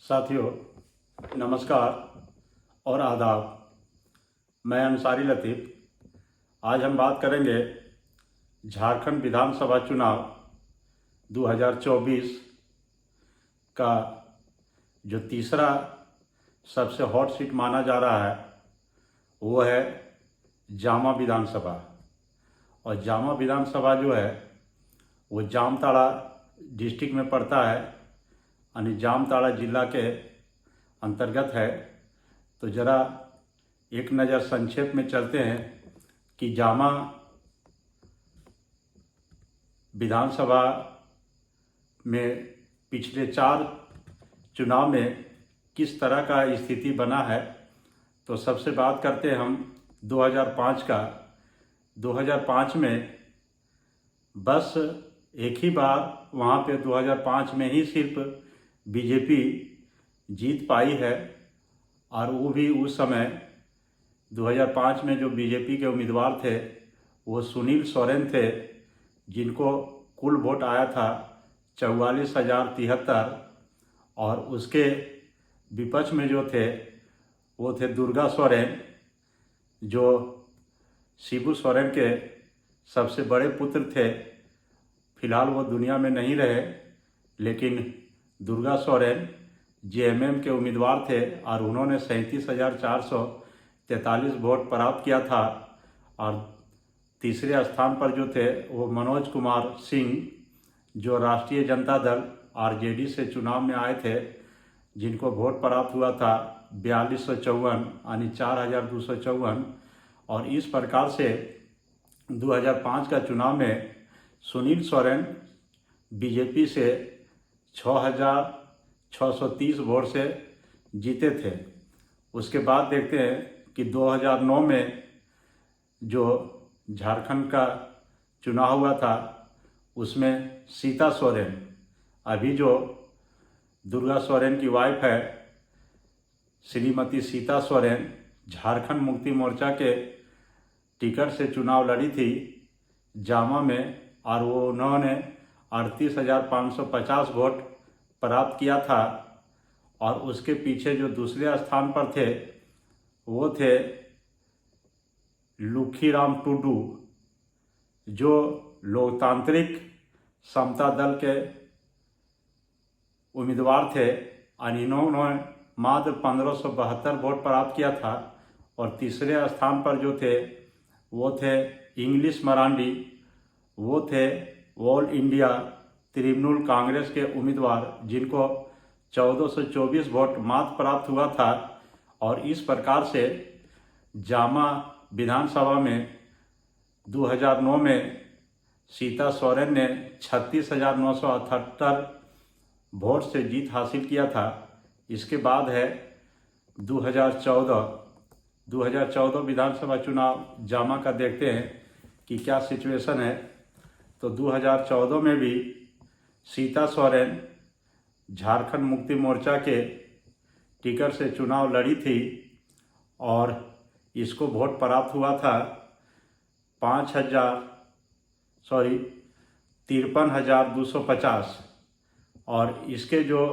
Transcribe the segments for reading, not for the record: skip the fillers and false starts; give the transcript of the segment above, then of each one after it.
साथियों, नमस्कार और आदाब। मैं अंसारी लतीफ़। आज हम बात करेंगे झारखंड विधानसभा चुनाव 2024 का जो तीसरा सबसे हॉट सीट माना जा रहा है वो है जामा विधानसभा। और जामा विधानसभा जो है वो जामताड़ा डिस्ट्रिक्ट में पड़ता है, यानी जामताड़ा जिला के अंतर्गत है। तो ज़रा एक नज़र संक्षेप में चलते हैं कि जामा विधानसभा में पिछले 4 चुनाव में किस तरह का स्थिति बना है। तो सबसे बात करते हैं हम 2005 का। 2005 में बस एक ही बार वहाँ पे 2005 में ही सिर्फ बीजेपी जीत पाई है, और वो भी उस समय 2005 में जो बीजेपी के उम्मीदवार थे वो सुनील सोरेन थे, जिनको कुल वोट आया था 44,073। और उसके विपक्ष में जो थे वो थे दुर्गा सोरेन, जो शिबू सोरेन के सबसे बड़े पुत्र थे। फिलहाल वो दुनिया में नहीं रहे, लेकिन दुर्गा सोरेन जेएमएम के उम्मीदवार थे और उन्होंने 37,443 वोट प्राप्त किया था। और तीसरे स्थान पर जो थे वो मनोज कुमार सिंह, जो राष्ट्रीय जनता दल आरजेडी से चुनाव में आए थे, जिनको वोट प्राप्त हुआ था 4254 यानी 4254। और इस प्रकार से 2005 का चुनाव में सुनील सोरेन बीजेपी से 6,630 वोट से जीते थे। उसके बाद देखते हैं कि 2009 में जो झारखंड का चुनाव हुआ था उसमें सीता सोरेन, अभी जो दुर्गा सोरेन की वाइफ है श्रीमती सीता सोरेन, झारखंड मुक्ति मोर्चा के टिकट से चुनाव लड़ी थी जामा में, और वो उन्होंने 38,550 वोट प्राप्त किया था। और उसके पीछे जो दूसरे स्थान पर थे वो थे लुखीराम टुडू, जो लोकतांत्रिक समता दल के उम्मीदवार थे, और इन्होंने मात्र 1572 वोट प्राप्त किया था। और तीसरे स्थान पर जो थे वो थे इंग्लिश मरांडी, वो थे ऑल इंडिया तृणमूल कांग्रेस के उम्मीदवार, जिनको 1424 वोट मात्र प्राप्त हुआ था। और इस प्रकार से जामा विधानसभा में 2009 में सीता सोरेन ने 36,978 वोट से जीत हासिल किया था। इसके बाद है 2014 विधानसभा चुनाव जामा का। देखते हैं कि क्या सिचुएशन है। तो 2014 में भी सीता सोरेन झारखंड मुक्ति मोर्चा के टिकट से चुनाव लड़ी थी, और इसको वोट प्राप्त हुआ था 53,250। और इसके जो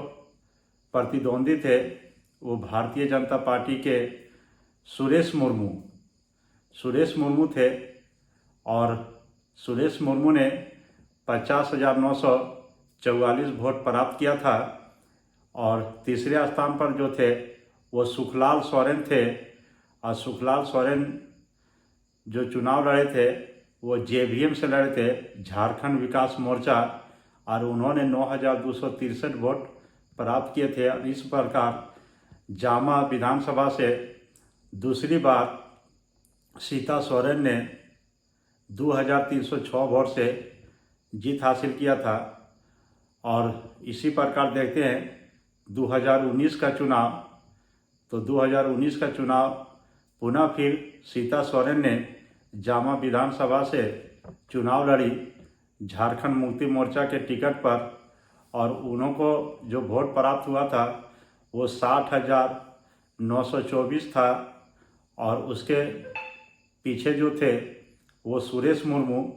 प्रतिद्वंदी थे वो भारतीय जनता पार्टी के सुरेश मुर्मू थे। और सुरेश मुर्मू ने 50,944 वोट प्राप्त किया था। और तीसरे स्थान पर जो थे वो सुखलाल सोरेन थे, और सुखलाल सोरेन जो चुनाव लड़े थे वो जेवीएम से लड़े थे, झारखंड विकास मोर्चा, और उन्होंने 9,263 वोट प्राप्त किए थे। और इस प्रकार जामा विधानसभा से दूसरी बार सीता सोरेन ने 2,306 वोट से जीत हासिल किया था। और इसी प्रकार देखते हैं 2019 का चुनाव। तो 2019 का चुनाव पुनः फिर सीता सोरेन ने जामा विधानसभा से चुनाव लड़ी झारखंड मुक्ति मोर्चा के टिकट पर, और उनको जो वोट प्राप्त हुआ था वो 60,924 था। और उसके पीछे जो थे वो सुरेश मुर्मू,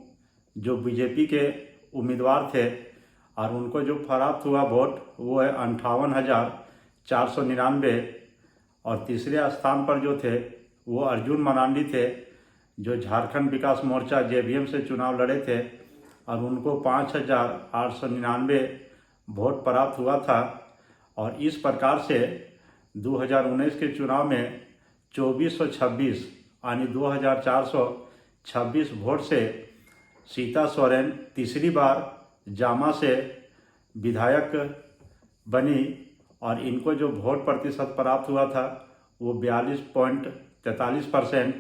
जो बीजेपी के उम्मीदवार थे, और उनको जो प्राप्त हुआ वोट वो है 499 और तीसरे स्थान पर जो थे वो अर्जुन मरांडी थे, जो झारखंड विकास मोर्चा JVM से चुनाव लड़े थे और उनको 5,899 वोट प्राप्त हुआ था। और इस प्रकार से 2019 के चुनाव में 2426 यानी 2426 वोट से सीता सोरेन तीसरी बार जामा से विधायक बनी और इनको जो वोट प्रतिशत प्राप्त हुआ था वो 42.43%,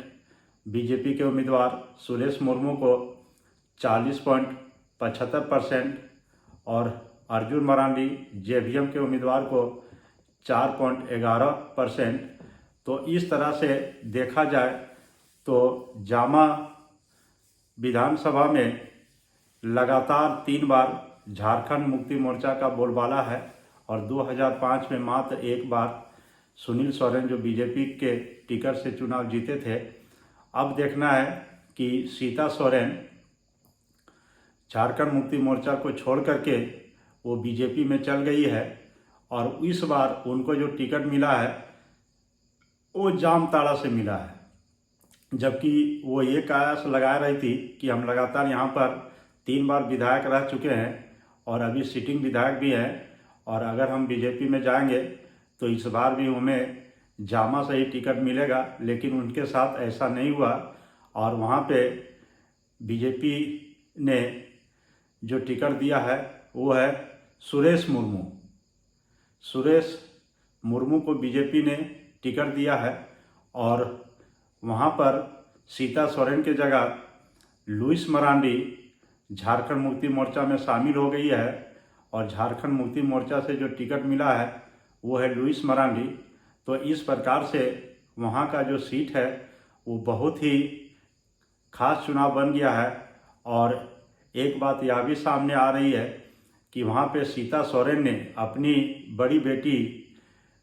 बीजेपी के उम्मीदवार सुरेश मुर्मू को 40.75% और अर्जुन मरांडी JVM के उम्मीदवार को 4.11%। तो इस तरह से देखा जाए तो जामा विधानसभा में लगातार 3 बार झारखंड मुक्ति मोर्चा का बोलबाला है और 2005 में मात्र एक बार सुनील सोरेन जो बीजेपी के टिकट से चुनाव जीते थे। अब देखना है कि सीता सोरेन झारखंड मुक्ति मोर्चा को छोड़ करके वो बीजेपी में चल गई है और इस बार उनको जो टिकट मिला है वो जामताड़ा से मिला है, जबकि वो ये कयास लगा रही थी कि हम लगातार यहाँ पर 3 बार विधायक रह चुके हैं और अभी सिटिंग विधायक भी हैं और अगर हम बीजेपी में जाएंगे तो इस बार भी हमें जामा से ही टिकट मिलेगा। लेकिन उनके साथ ऐसा नहीं हुआ और वहाँ पे बीजेपी ने जो टिकट दिया है वो है सुरेश मुर्मू। सुरेश मुर्मू को बीजेपी ने टिकट दिया है और वहाँ पर सीता सोरेन के जगह लुइस मरांडी झारखंड मुक्ति मोर्चा में शामिल हो गई है और झारखंड मुक्ति मोर्चा से जो टिकट मिला है वो है लुइस मरांडी। तो इस प्रकार से वहाँ का जो सीट है वो बहुत ही खास चुनाव बन गया है। और एक बात यह भी सामने आ रही है कि वहाँ पे सीता सोरेन ने अपनी बड़ी बेटी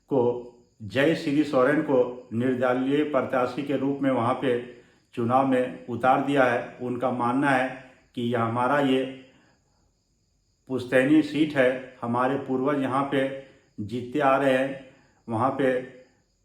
को जय श्री सोरेन को निर्दलीय प्रत्याशी के रूप में वहाँ पे चुनाव में उतार दिया है। उनका मानना है कि यह हमारा ये पुश्तैनी सीट है, हमारे पूर्वज यहाँ पे जीतते आ रहे हैं, वहाँ पे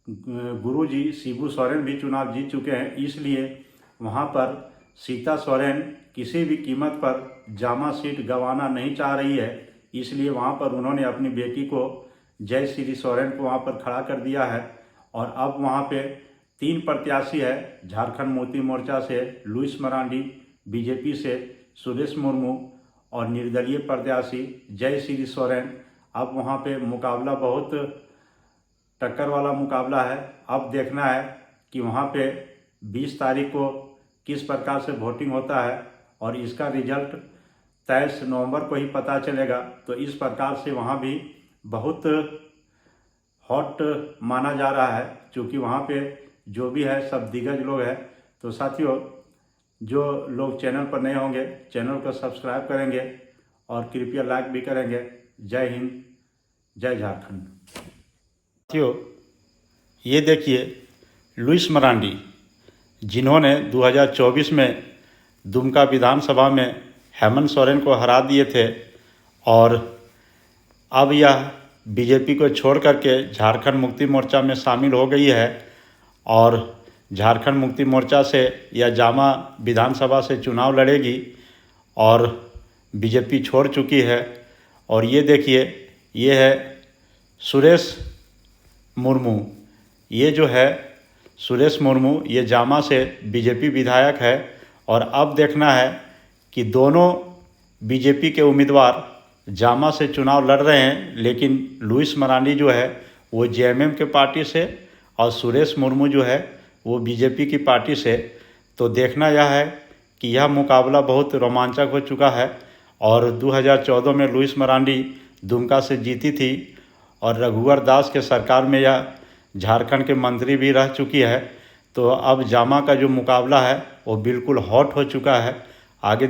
गुरुजी शिबू सोरेन भी चुनाव जीत चुके हैं, इसलिए वहाँ पर सीता सोरेन किसी भी कीमत पर जामा सीट गंवाना नहीं चाह रही है। इसलिए वहाँ पर उन्होंने अपनी बेटी को जय श्री सोरेन को वहाँ पर खड़ा कर दिया है और अब वहाँ पे 3 प्रत्याशी है, झारखंड मुक्ति मोर्चा से लुइस मरांडी, बीजेपी से सुरेश मुर्मू और निर्दलीय प्रत्याशी जय श्री सोरेन। अब वहाँ पे मुकाबला बहुत टक्कर वाला मुकाबला है। अब देखना है कि वहाँ पे 20 तारीख को किस प्रकार से वोटिंग होता है और इसका रिजल्ट 23 नवंबर को ही पता चलेगा। तो इस प्रकार से वहाँ भी बहुत हॉट माना जा रहा है, क्योंकि वहाँ पे जो भी है सब दिग्गज लोग हैं। तो साथियों, जो लोग चैनल पर नए होंगे चैनल को सब्सक्राइब करेंगे और कृपया लाइक भी करेंगे। जय हिंद, जय झारखंड। साथियों, ये देखिए लुइस मरांडी जिन्होंने 2024 में दुमका विधानसभा में हेमंत सोरेन को हरा दिए थे और अब यह बीजेपी को छोड़ करके झारखंड मुक्ति मोर्चा में शामिल हो गई है और झारखंड मुक्ति मोर्चा से यह जामा विधानसभा से चुनाव लड़ेगी और बीजेपी छोड़ चुकी है। और ये देखिए, ये है सुरेश मुर्मू। ये जो है सुरेश मुर्मू, ये जामा से बीजेपी विधायक है और अब देखना है कि दोनों बीजेपी के उम्मीदवार जामा से चुनाव लड़ रहे हैं, लेकिन लुइस मरांडी जो है वो JMM के पार्टी से और सुरेश मुर्मू जो है वो बीजेपी की पार्टी से। तो देखना यह है कि यह मुकाबला बहुत रोमांचक हो चुका है और 2014 में लुइस मरांडी दुमका से जीती थी और रघुवर दास के सरकार में यह झारखंड के मंत्री भी रह चुकी है। तो अब जामा का जो मुकाबला है वो बिल्कुल हॉट हो चुका है। आगे